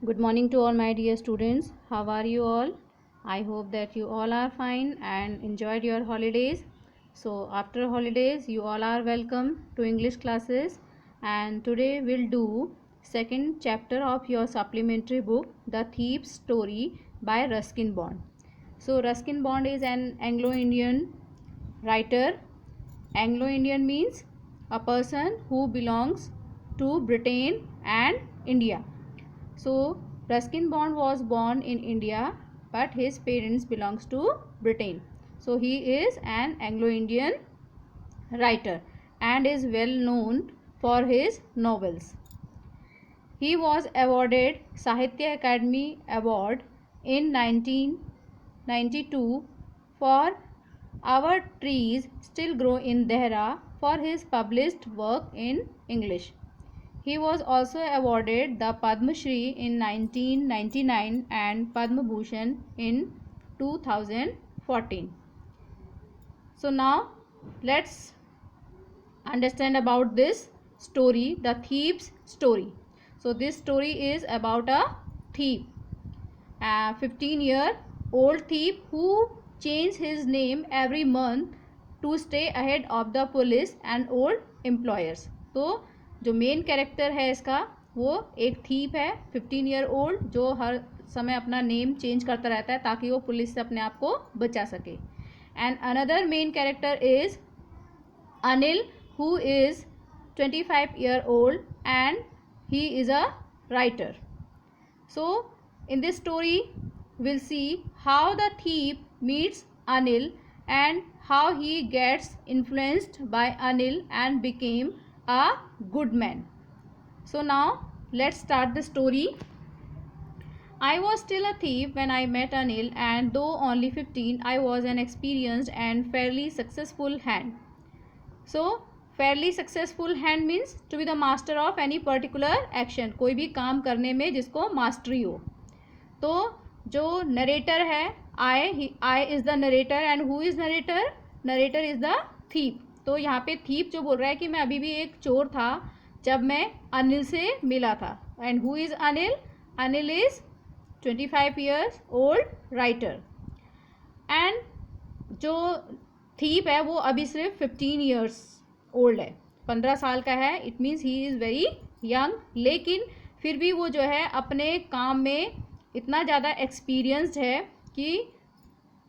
Good morning to all my dear students. How are you all? I hope that you all are fine and enjoyed your holidays. So after holidays you all are welcome to English classes, and today we'll do second chapter of your supplementary book, The Thief's Story by Ruskin Bond. So Ruskin Bond is an Anglo-Indian writer. Anglo-Indian means a person who belongs to Britain and India. So Ruskin Bond was born in India, but his parents belongs to Britain. So he is an Anglo-Indian writer and is well known for his novels. He was awarded Sahitya Academy Award in 1992 for Our Trees Still Grow in Dehra for his published work in English. He was also awarded the Padma Shri in 1999 and Padma Bhushan in 2014. So now let's understand about this story, The Thief's Story. So this story is about a thief, a 15-year-old thief who changed his name every month to stay ahead of the police and old employers. तो जो main character है इसका वो एक thief है 15 year old जो हर समय अपना नेम चेंज करता रहता है ताकि वो पुलिस से अपने आप को बचा सके. And another main character is Anil who is 25 year old and he is a writer. So in this story will see how the thief meets Anil and how he gets influenced by Anil and became a good man. So now let's start the story. I was still a thief when I met Anil, and though only 15, I was an experienced and fairly successful hand. So fairly successful hand means to be the master of any particular action. कोई भी काम करने में जिसको mastery हो. तो जो narrator है I is the narrator and who is narrator? Narrator is the thief. तो यहाँ पे थीप जो बोल रहा है कि मैं अभी भी एक चोर था जब मैं अनिल से मिला था. And who is Anil? Anil is 25 years old writer. And जो थीप है वो अभी सिर्फ 15 ईयर्स ओल्ड है, 15 साल का है. It means he is very young, लेकिन फिर भी वो जो है अपने काम में इतना ज़्यादा एक्सपीरियंस्ड है कि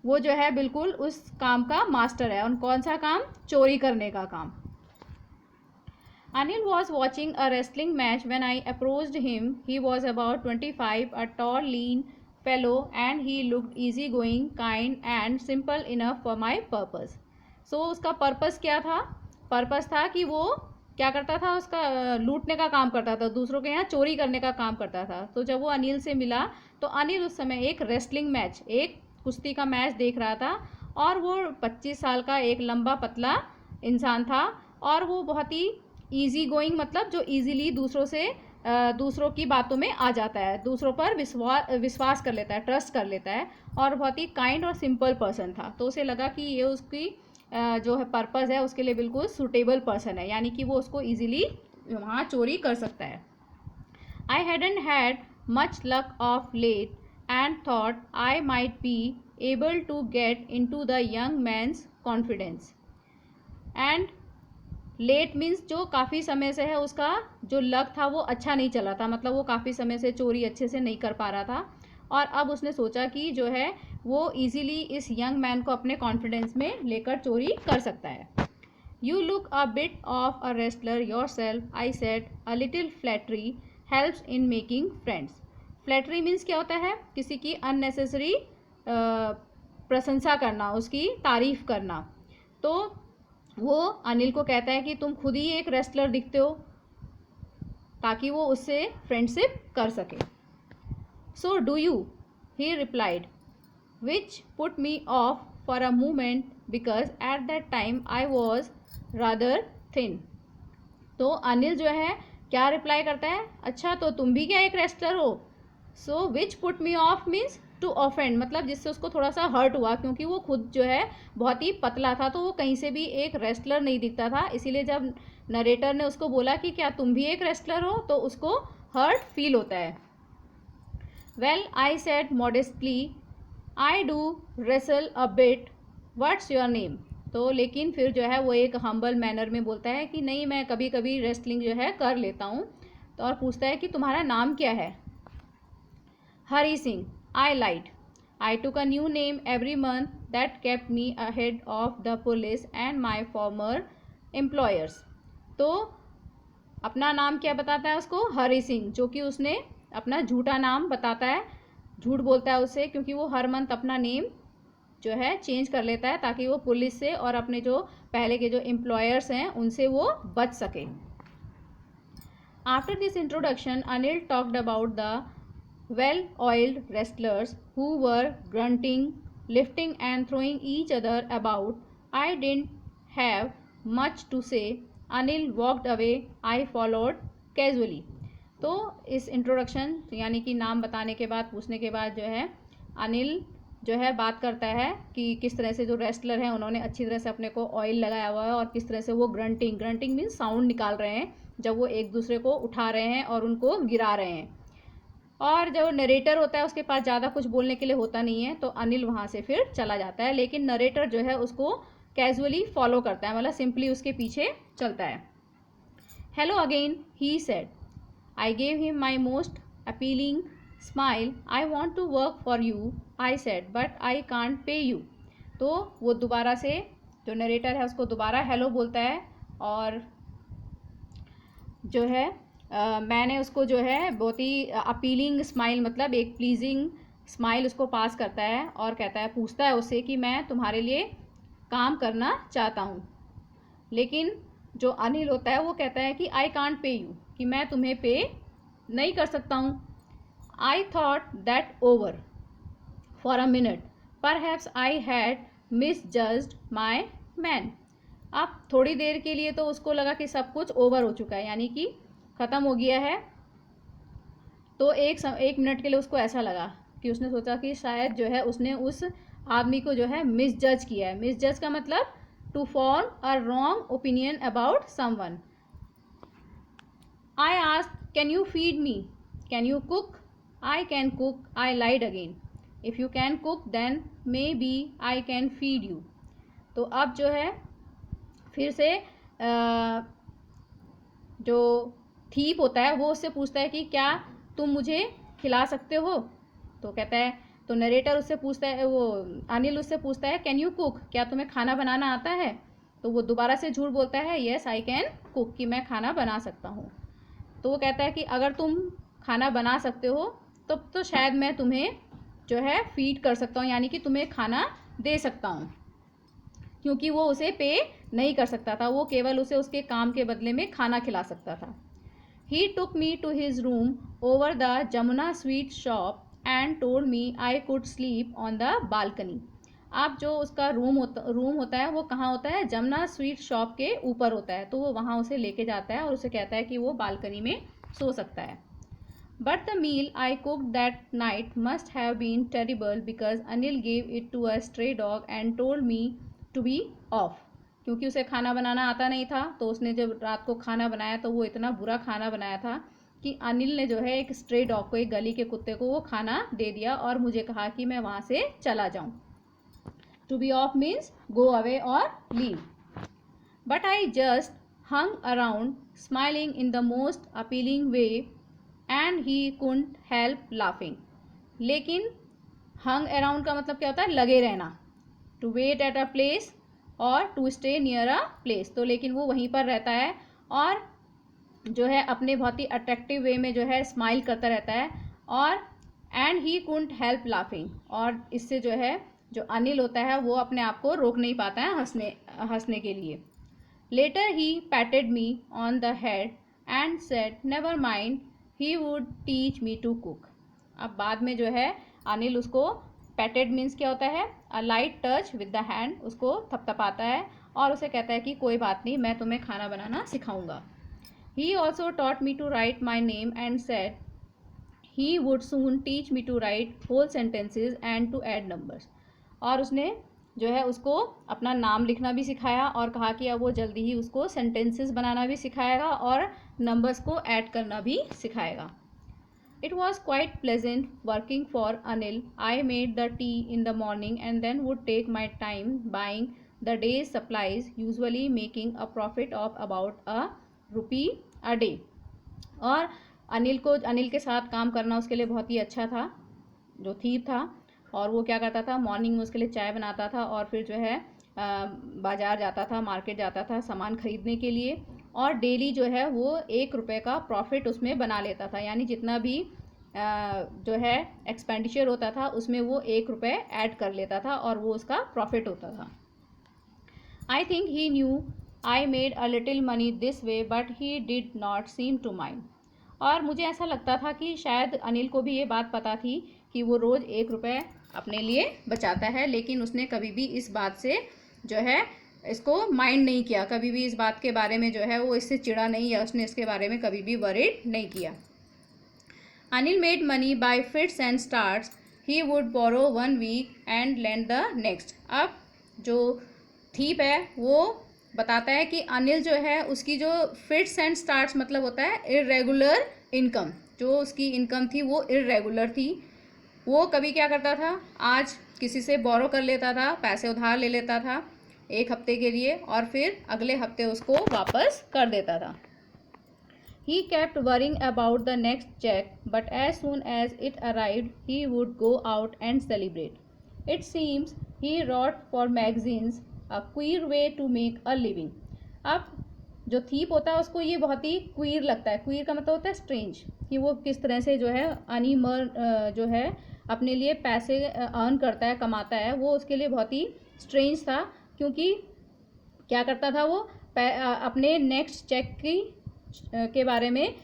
वो जो है बिल्कुल उस काम का मास्टर है. और कौन सा काम? चोरी करने का काम. Anil was watching a wrestling match when I approached him. He was about 25, a tall lean fellow and he looked easy going, kind and simple enough for my purpose. So उसका पर्पज़ क्या था? पर्पज़ था कि वो क्या करता था, उसका लूटने का काम करता था, दूसरों के यहाँ चोरी करने का काम करता था. तो जब वो अनिल से मिला तो अनिल उस समय एक रेसलिंग मैच, एक कुश्ती का मैच देख रहा था, और वो 25 साल का एक लंबा पतला इंसान था, और वो बहुत ही ईजी गोइंग मतलब जो ईजीली दूसरों की बातों में आ जाता है, दूसरों पर विश्वास कर लेता है, ट्रस्ट कर लेता है, और बहुत ही काइंड और सिंपल पर्सन था. तो उसे लगा कि ये उसकी जो है पर्पज़ है उसके लिए बिल्कुल सूटेबल पर्सन है, यानी कि वो उसको ईजिली वहाँ चोरी कर सकता है. I hadn't had much luck of late and thought I might be able to get into the young man's confidence. And late means जो काफ़ी समय से है उसका जो लक था वो अच्छा नहीं चला था, मतलब वो काफ़ी समय से चोरी अच्छे से नहीं कर पा रहा था, और अब उसने सोचा कि जो है वो इजीली इस यंग मैन को अपने कॉन्फिडेंस में लेकर चोरी कर सकता है. You look a bit of a wrestler yourself, I said. A little flattery helps in making friends. Flattery means क्या होता है? किसी की अननेसेसरी प्रशंसा करना, उसकी तारीफ करना. तो वो अनिल को कहता है कि तुम खुद ही एक रेसलर दिखते हो, ताकि वो उससे फ्रेंडशिप कर सके. So do you? He replied, which put me of for a moment because at that time I was rather thin. तो अनिल जो है क्या रिप्लाई करता है? अच्छा तो तुम भी क्या एक रेसलर हो? So which put me off means to offend, मतलब जिससे उसको थोड़ा सा हर्ट हुआ, क्योंकि वो खुद जो है बहुत ही पतला था, तो वो कहीं से भी एक रेसलर नहीं दिखता था. इसीलिए जब नरेटर ने उसको बोला कि क्या तुम भी एक रेसलर हो, तो उसको हर्ट फील होता है. Well I said modestly, I do wrestle a bit, what's your name. तो लेकिन फिर जो है वो एक हम्बल मैनर में बोलता है कि नहीं, मैं कभी कभी रेसलिंग जो है कर लेता हूँ। तो और पूछता है कि तुम्हारा नाम क्या है। Hari Singh, I lied, I took a new name every month that kept me ahead of the police and my former employers. तो अपना नाम क्या बताता है उसको, हरी सिंह, जो कि उसने अपना झूठा नाम बताता है, झूठ बोलता है उससे, क्योंकि वो हर मंथ अपना नेम जो है चेंज कर लेता है ताकि वो पुलिस से और अपने जो पहले के जो एम्प्लॉयर्स हैं उनसे वो बच सके। After this introduction Anil talked about the well oiled wrestlers who were grunting, lifting and throwing each other about. I didn't have much to say. Anil walked away, I followed casually. तो इस इंट्रोडक्शन यानी कि नाम बताने के बाद, पूछने के बाद जो है अनिल जो है बात करता है कि किस तरह से जो रेस्लर हैं उन्होंने अच्छी तरह से अपने को ऑयल लगाया हुआ है और किस तरह से वो ग्रंटिंग मीन्स साउंड निकाल रहे हैं जब वो एक दूसरे को उठा रहे हैं और उनको गिरा रहे हैं। और जो नरेटर होता है उसके पास ज़्यादा कुछ बोलने के लिए होता नहीं है, तो अनिल वहाँ से फिर चला जाता है, लेकिन नरेटर जो है उसको कैजुअली फॉलो करता है, मतलब सिंपली उसके पीछे चलता है। Hello again, he said, I gave him my most appealing smile, I want to work for you, I said, but I can't pay you. तो वो दोबारा से जो नरेटर है उसको दोबारा हेलो बोलता है और जो है मैंने उसको जो है बहुत ही अपीलिंग स्माइल, मतलब एक प्लीजिंग स्माइल उसको पास करता है और कहता है, पूछता है उससे कि मैं तुम्हारे लिए काम करना चाहता हूँ। लेकिन जो अनिल होता है वो कहता है कि आई कांट पे यू, कि मैं तुम्हें पे नहीं कर सकता हूँ। I thought that over for a minute, perhaps I had misjudged my man. अब थोड़ी देर के लिए तो उसको लगा कि सब कुछ ओवर हो चुका है, यानी कि ख़त्म हो गया है। तो एक मिनट के लिए उसको ऐसा लगा कि उसने सोचा कि शायद जो है उसने उस आदमी को जो है मिसजज किया है। मिसजज का मतलब to form a wrong opinion about someone. I asked, can you feed me, can you cook, I can cook, I lied again, if you can cook then maybe I can feed you. तो अब जो है फिर से जो thief होता है वो उससे पूछता है कि क्या तुम मुझे खिला सकते हो। तो कहता है, तो नरेटर उससे पूछता है, वो अनिल उससे पूछता है, कैन यू कुक, क्या तुम्हें खाना बनाना आता है। तो वो दोबारा से झूठ बोलता है, येस आई कैन कुक, कि मैं खाना बना सकता हूँ। तो वो कहता है कि अगर तुम खाना बना सकते हो तो शायद मैं तुम्हें जो है फीड कर सकता हूँ, यानी कि तुम्हें खाना दे सकता हूँ, क्योंकि वो उसे पे नहीं कर सकता था, वो केवल उसे उसके काम के बदले में खाना खिला सकता था। He took me to his room over the Jamuna sweet shop and told me I could sleep on the balcony. अब जो उसका रूम होता है वो कहाँ होता है, जमुना स्वीट शॉप के ऊपर होता है। तो वो वहाँ उसे लेके जाता है और उसे कहता है कि वो बालकनी में सो सकता है। But the meal I cooked that night must have been terrible because Anil gave it to a stray dog and told me to be off. क्योंकि उसे खाना बनाना आता नहीं था, तो उसने जब रात को खाना बनाया तो वो इतना बुरा खाना बनाया था कि अनिल ने जो है एक स्ट्रे डॉग को, एक गली के कुत्ते को वो खाना दे दिया और मुझे कहा कि मैं वहाँ से चला जाऊँ। To be off means go away or leave. But I just hung around, smiling in the most appealing way, and he couldn't help laughing. लेकिन hung around का मतलब क्या होता है, लगे रहना, to wait at a place और to stay near a place। तो लेकिन वो वहीं पर रहता है और जो है अपने बहुत ही अट्रैक्टिव वे में जो है स्माइल करता रहता है, और and he couldn't help laughing, और इससे जो है जो अनिल होता है वो अपने आप को रोक नहीं पाता है हंसने के लिए। Later he patted me on the head and said never mind, he would teach me to cook. अब बाद में जो है अनिल उसको, पैटेड मीन्स क्या होता है, a light touch with the hand, उसको थपथपाता है और उसे कहता है कि कोई बात नहीं, मैं तुम्हें खाना बनाना सिखाऊंगा। He also taught me to write my name and said he would soon teach me to write whole sentences and to add numbers। और उसने जो है उसको अपना नाम लिखना भी सिखाया और कहा कि अब वो जल्दी ही उसको सेंटेंसेस बनाना भी सिखाएगा और नंबर्स को ऐड करना भी सिखाएगा। It was quite pleasant working for Anil. I made the tea in the morning and then would take my time buying the day's supplies, usually making a profit of about ₹1 a day. और अनिल के साथ काम करना उसके लिए बहुत ही अच्छा था, जो थीप था। और वो क्या करता था, मॉर्निंग में उसके लिए चाय बनाता था और फिर जो है बाज़ार जाता था, मार्केट जाता था सामान ख़रीदने के लिए, और डेली जो है वो ₹1 का प्रॉफिट उसमें बना लेता था। यानी जितना भी जो है एक्सपेंडिचर होता था उसमें वो ₹1 ऐड कर लेता था और वो उसका प्रॉफिट होता था। I think he knew I made a little money this way but he did not seem to mind. और मुझे ऐसा लगता था कि शायद अनिल को भी ये बात पता थी कि वो रोज़ ₹1 अपने लिए बचाता है, लेकिन उसने कभी भी इस बात से जो है इसको माइंड नहीं किया, कभी भी इस बात के बारे में जो है वो इससे चिढ़ा नहीं, या उसने इसके बारे में कभी भी वरीड नहीं किया। Anil made money by fits and starts, he would borrow 1 week and lend the next. अब जो थीप है वो बताता है कि अनिल जो है उसकी जो फिट्स एंड स्टार्ट्स मतलब होता है इरेगुलर इनकम, जो उसकी इनकम थी वो इरेगुलर थी। वो कभी क्या करता था, आज किसी से बोरो कर लेता था, पैसे उधार ले लेता था 1 हफ्ते के लिए और फिर अगले हफ्ते उसको वापस कर देता था। He kept worrying about the next check, but as soon as it arrived, he would go out and celebrate. It seems he wrote for magazines, a queer way to make a living. अब जो thief होता है उसको ये बहुत ही queer लगता है। Queer का मतलब होता है स्ट्रेंज, कि वो किस तरह से जो है जो है अपने लिए पैसे अर्न करता है, कमाता है, वो उसके लिए बहुत ही स्ट्रेंज था। क्योंकि क्या करता था वो अपने नेक्स्ट चेक के बारे में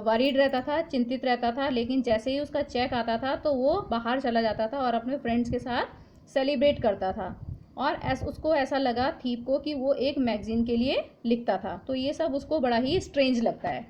वरीड रहता था, चिंतित रहता था, लेकिन जैसे ही उसका चेक आता था तो वो बाहर चला जाता था और अपने फ्रेंड्स के साथ सेलिब्रेट करता था। और उसको ऐसा लगा थीप को कि वो एक मैगजीन के लिए लिखता था, तो ये सब उसको बड़ा ही स्ट्रेंज लगता है।